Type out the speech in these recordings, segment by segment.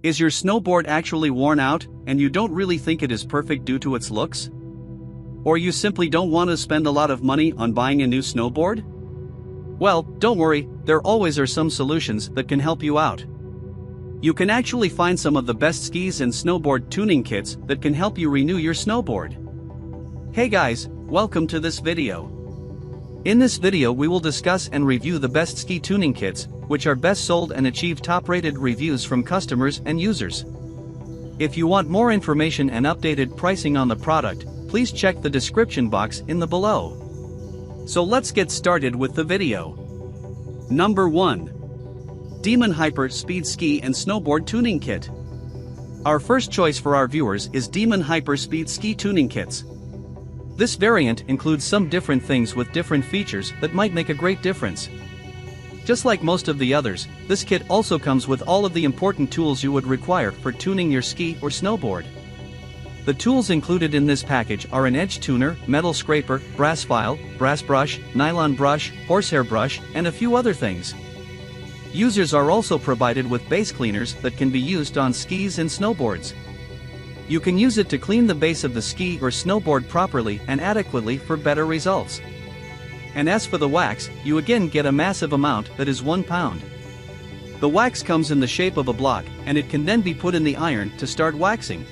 Is your snowboard actually worn out, and you don't really think it is perfect due to its looks? Or you simply don't want to spend a lot of money on buying a new snowboard? Well, don't worry, there always are some solutions that can help you out. You can actually find some of the best skis and snowboard tuning kits that can help you renew your snowboard. Hey guys, welcome to this video. In this video we will discuss and review the best ski tuning kits, which are best sold and achieve top-rated reviews from customers and users. If you want more information and updated pricing on the product, please check the description box in the below. So let's get started with the video. Number 1. Demon Hyperspeed Ski and Snowboard Tuning Kit. Our first choice for our viewers is Demon Hyperspeed Ski Tuning Kits. This variant includes some different things with different features that might make a great difference. Just like most of the others, this kit also comes with all of the important tools you would require for tuning your ski or snowboard. The tools included in this package are an edge tuner, metal scraper, brass file, brass brush, nylon brush, horsehair brush, and a few other things. Users are also provided with base cleaners that can be used on skis and snowboards. You can use it to clean the base of the ski or snowboard properly and adequately for better results. And as for the wax, you again get a massive amount that is 1 pound. The wax comes in the shape of a block, and it can then be put in the iron to start waxing.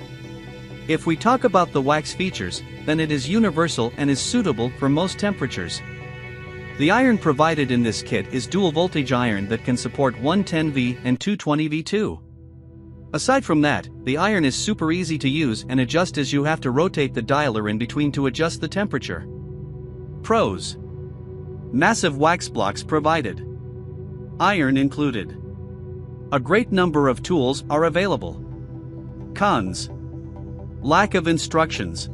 If we talk about the wax features, then it is universal and is suitable for most temperatures. The iron provided in this kit is dual voltage iron that can support 110V and 220V too. Aside from that, the iron is super easy to use and adjust as you have to rotate the dialer in between to adjust the temperature. Pros: massive wax blocks provided. Iron included. A great number of tools are available. Cons: lack of instructions.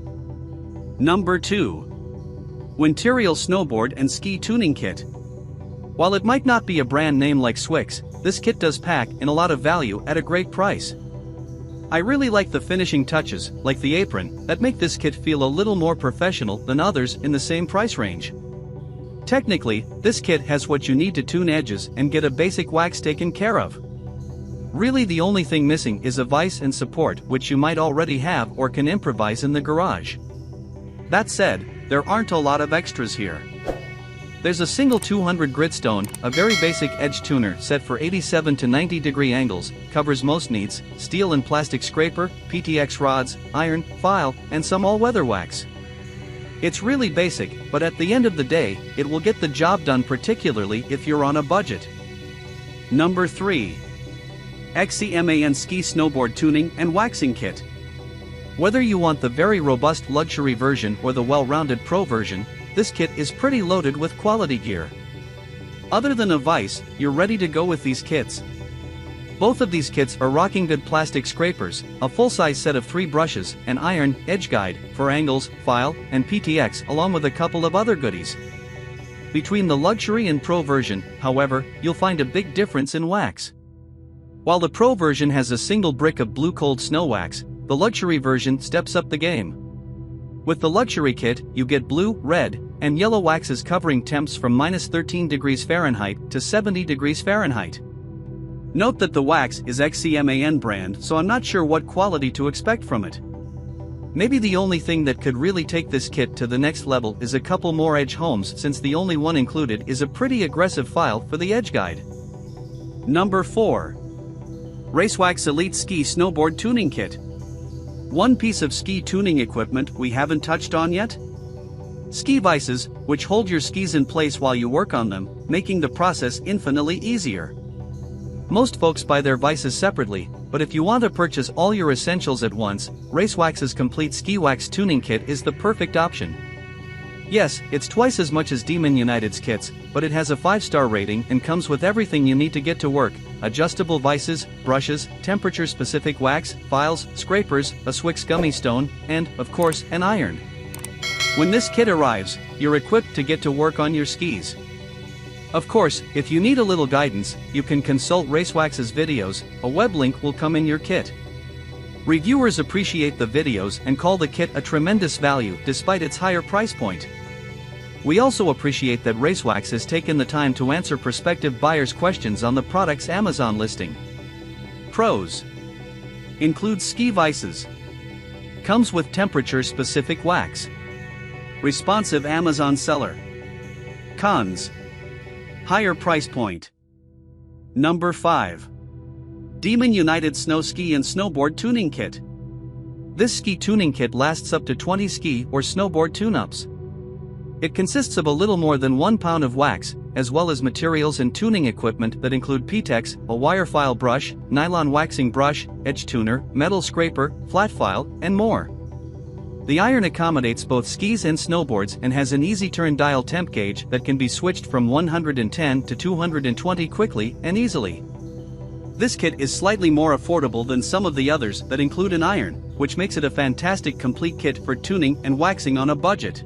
Number 2. Winterial Snowboard and Ski Tuning Kit. While it might not be a brand name like Swix, this kit does pack in a lot of value at a great price. I really like the finishing touches, like the apron, that make this kit feel a little more professional than others in the same price range. Technically, this kit has what you need to tune edges and get a basic wax taken care of. Really the only thing missing is a vise and support, which you might already have or can improvise in the garage. That said, there aren't a lot of extras here. There's a single 200 grit stone, a very basic edge tuner set for 87 to 90 degree angles, covers most needs, steel and plastic scraper, PTX rods, iron, file, and some all-weather wax. It's really basic, but at the end of the day, it will get the job done, particularly if you're on a budget. Number 3. XCMAN Ski Snowboard Tuning and Waxing Kit. Whether you want the very robust luxury version or the well-rounded pro version, this kit is pretty loaded with quality gear. Other than a vise, you're ready to go with these kits. Both of these kits are rocking good plastic scrapers, a full-size set of 3 brushes, an iron edge guide for angles, file, and PTX, along with a couple of other goodies. Between the luxury and pro version, however, you'll find a big difference in wax. While the pro version has a single brick of blue cold snow wax, the luxury version steps up the game. With the luxury kit, you get blue, red, and yellow waxes covering temps from -13 degrees Fahrenheit to 70 degrees Fahrenheit. Note that the wax is XCMAN brand, so I'm not sure what quality to expect from it. Maybe the only thing that could really take this kit to the next level is a couple more edge homes, since the only one included is a pretty aggressive file for the edge guide. Number 4. RaceWax Elite Ski Snowboard Tuning Kit. One piece of ski tuning equipment we haven't touched on yet? Ski vices, which hold your skis in place while you work on them, making the process infinitely easier. Most folks buy their vices separately, but if you want to purchase all your essentials at once, RaceWax's complete ski wax tuning kit is the perfect option. Yes, it's twice as much as Demon United's kits, but it has a 5-star rating and comes with everything you need to get to work: adjustable vices, brushes, temperature-specific wax, files, scrapers, a Swix gummy stone, and, of course, an iron. When this kit arrives, you're equipped to get to work on your skis. Of course, if you need a little guidance, you can consult RaceWax's videos. A web link will come in your kit. Reviewers appreciate the videos and call the kit a tremendous value despite its higher price point. We also appreciate that RaceWax has taken the time to answer prospective buyers' questions on the product's Amazon listing. Pros: Includes ski vices. Comes with temperature-specific wax. Responsive Amazon seller. Cons. Higher price point. Number 5. Demon United Snow Ski and Snowboard Tuning Kit. This ski tuning kit lasts up to 20 ski or snowboard tune-ups. It consists of a little more than 1 pound of wax, as well as materials and tuning equipment that include PTEX, a wire file brush, nylon waxing brush, edge tuner, metal scraper, flat file, and more. The iron accommodates both skis and snowboards and has an easy turn dial temp gauge that can be switched from 110 to 220 quickly and easily. This kit is slightly more affordable than some of the others that include an iron, which makes it a fantastic complete kit for tuning and waxing on a budget.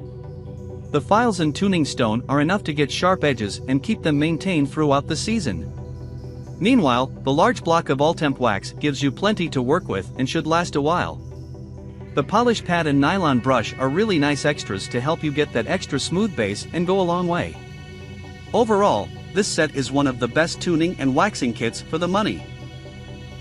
The files and tuning stone are enough to get sharp edges and keep them maintained throughout the season. Meanwhile, the large block of all-temp wax gives you plenty to work with and should last a while. The polish pad and nylon brush are really nice extras to help you get that extra smooth base and go a long way. Overall, this set is one of the best tuning and waxing kits for the money.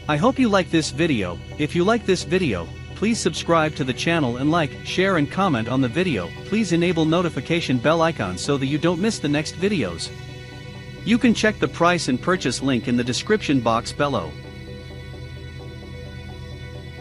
I hope you like this video. If you like this video, please subscribe to the channel and like, share and comment on the video. Please enable notification bell icon so that you don't miss the next videos. You can check the price and purchase link in the description box below.